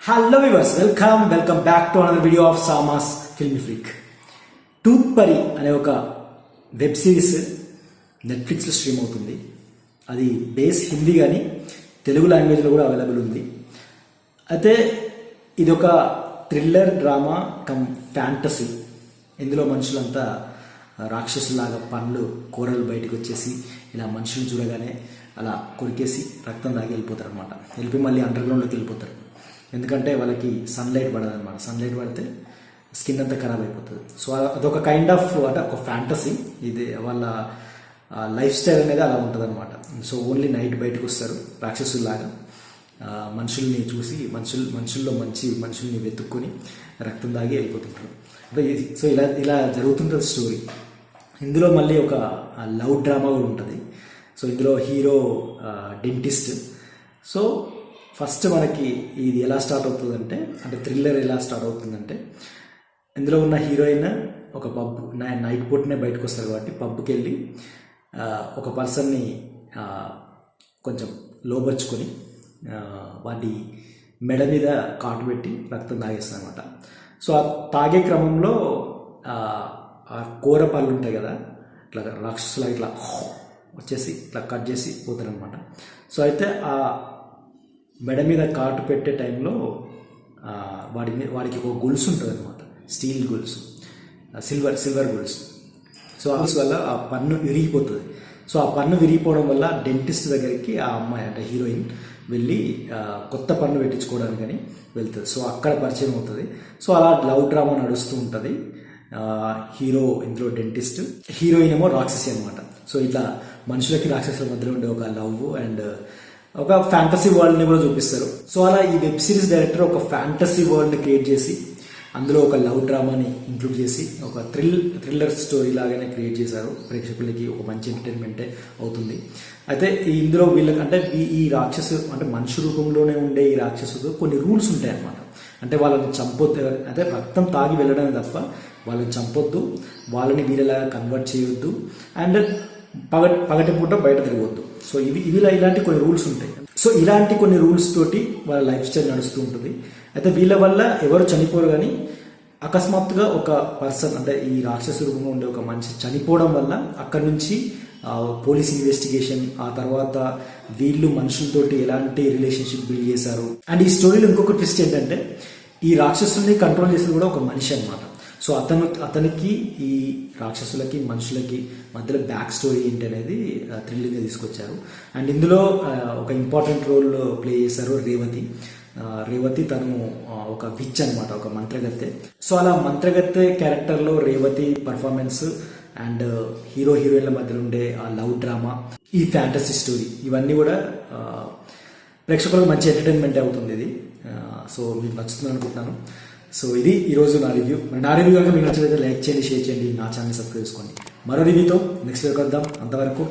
Hello viewers, welcome back to another video of Sama's film freak. Tooth Pari అనే ఒక web series నెట్ఫ్లిక్స్లో stream అవుతుంది. అది బేస్ హిందీ కానీ తెలుగు లాంగ్వేజ్లో కూడా అవైలబుల్ ఉంది. అయితే ఇది ఒక థ్రిల్లర్ డ్రామా కమ్ ఫ్యాంటసీ. ఇందులో మనుషులంతా రాక్షసులాగా పండ్లు కూరలు బయటకు వచ్చేసి ఇలా మనుషులు చూడగానే అలా కొరికేసి రక్తం దాగి వెళ్ళిపోతారు అనమాట. వెళ్ళిపోయి మళ్ళీ అండర్ గ్రౌండ్లోకి వెళ్ళిపోతారు. ఎందుకంటే వాళ్ళకి సన్లైట్ పడదు అనమాట. సన్లైట్ పడితే స్కిన్ అంతా ఖరాబ్ అయిపోతుంది. సో అదొక కైండ్ ఆఫ్ అంటే ఒక ఫ్యాంటసీ. ఇది వాళ్ళ లైఫ్ స్టైల్ అనేది అలా ఉంటుంది అనమాట. సో ఓన్లీ నైట్ బయటకు వస్తారు రాక్షసులాగా, మనుషుల్ని చూసి మనుషుల్లో మంచి మనుషుల్ని వెతుక్కొని రక్తం దాగి వెళ్ళిపోతుంటారు. సో ఇలా జరుగుతుంటుంది స్టోరీ. ఇందులో మళ్ళీ ఒక లవ్ డ్రామా కూడా ఉంటుంది. సో ఇందులో హీరో డెంటిస్ట్. సో ఫస్ట్ మనకి ఇది ఎలా స్టార్ట్ అవుతుందంటే, అంటే థ్రిల్లర్ ఎలా స్టార్ట్ అవుతుందంటే, ఇందులో ఉన్న హీరోయిన్ ఒక పబ్ నైట్ పూటనే బయటకు వస్తారు కాబట్టి పబ్కి వెళ్ళి ఒక పర్సన్ని కొంచెం లోబర్చుకొని వాటి మెడ మీద కాటు పెట్టి రక్తం తాగేస్తారు అనమాట. సో ఆ తాగే క్రమంలో ఆ కూర పళ్ళు ఉంటాయి కదా, ఇట్లా రాక్షసులా ఇట్లా వచ్చేసి ఇట్లా కట్ చేసి పోతారనమాట. సో అయితే ఆ మెడ మీద కాటు పెట్టే టైంలో వాడికి ఒక గొలుసు ఉంటుంది అనమాట, స్టీల్ గొలుసు, సిల్వర్ గొలుసు. సో ఆ వల్ల ఆ పన్ను విరిగిపోతుంది. సో ఆ పన్ను విరిగిపోవడం వల్ల డెంటిస్ట్ దగ్గరికి ఆ అమ్మాయి అంటే హీరోయిన్ వెళ్ళి కొత్త పన్ను పెట్టించుకోవడానికి అని వెళ్తుంది. సో అక్కడ పరిచయం అవుతుంది. సో అలా లవ్ డ్రామా నడుస్తూ ఉంటుంది. హీరో ఇందులో డెంటిస్ట్, హీరోయిన్ ఏమో రాక్షసి అనమాట. సో ఇట్లా మనుషులకి రాక్షసుల మధ్యలో ఉండే ఒక లవ్ అండ్ ఒక ఫ్యాంటసీ వరల్డ్ని కూడా చూపిస్తారు. సో అలా ఈ వెబ్ సిరీస్ డైరెక్టర్ ఒక ఫ్యాంటసీ వరల్డ్ని క్రియేట్ చేసి అందులో ఒక లవ్ డ్రామాని ఇంక్లూడ్ చేసి ఒక థ్రిల్లర్ స్టోరీ లాగానే క్రియేట్ చేశారు. ప్రేక్షకులకి ఒక మంచి ఎంటర్టైన్మెంటే అవుతుంది. అయితే ఇందులో వీళ్ళకి అంటే ఈ రాక్షసు అంటే మనిషి రూపంలోనే ఉండే ఈ రాక్షసుకు కొన్ని రూల్స్ ఉంటాయి అన్నమాట. అంటే వాళ్ళని చంపొద్దు, అంటే రక్తం తాగి వెళ్ళడమే తప్ప వాళ్ళని చంపొద్దు, వాళ్ళని వీళ్ళలాగా కన్వర్ట్ చేయొద్దు, అండ్ పగటి పూట బయట తిరగవద్దు. సో ఇలాంటి కొన్ని రూల్స్ ఉంటాయి. సో ఇలాంటి కొన్ని రూల్స్ తోటి వాళ్ళ లైఫ్ స్టైల్ నడుస్తూ ఉంటుంది. అయితే వీళ్ళ వల్ల ఎవరు చనిపోరు, కానీ అకస్మాత్తుగా ఒక పర్సన్ అంటే ఈ రాక్షస రూపంలో ఉండే ఒక మనిషి చనిపోవడం వల్ల అక్కడి నుంచి పోలీస్ ఇన్వెస్టిగేషన్, ఆ తర్వాత వీళ్ళు మనుషులతోటి ఎలాంటి రిలేషన్షిప్ బిల్డ్ చేశారు. అండ్ ఈ స్టోరీలో ఇంకొక ట్విస్ట్ ఏంటంటే, ఈ రాక్షసుల్ని కంట్రోల్ చేసేది కూడా ఒక మనిషి అనమాట. సో అతనికి ఈ రాక్షసులకి మనుషులకి మధ్యలో బ్యాక్ స్టోరీ ఏంటి అనేది థ్రిల్లింగ్గా తీసుకొచ్చారు. అండ్ ఇందులో ఒక ఇంపార్టెంట్ రోల్ ప్లే చేశారు రేవతి. తను ఒక విచ్ అనమాట, ఒక మంత్రగత్తె. సో అలా మంత్రగత్తె క్యారెక్టర్లో రేవతి పర్ఫార్మెన్స్ అండ్ హీరోయిన్ల మధ్యలో ఉండే ఆ లవ్ డ్రామా, ఈ ఫ్యాంటసీ స్టోరీ, ఇవన్నీ కూడా ప్రేక్షకులకు మంచి ఎంటర్టైన్మెంట్ అవుతుంది ఇది. సో మీకు నచ్చుతుంది అనుకుంటున్నాను. సో ఇది ఈరోజు నా రివ్యూ కనుక మీకు నచ్చినట్లయితే లైక్ చేయండి, షేర్ చేయండి, నా ఛానల్ సబ్స్క్రైబ్ చేసుకోండి. మరో రివ్యూతో నెక్స్ట్ వీడియోకి వద్దాం. అంతవరకు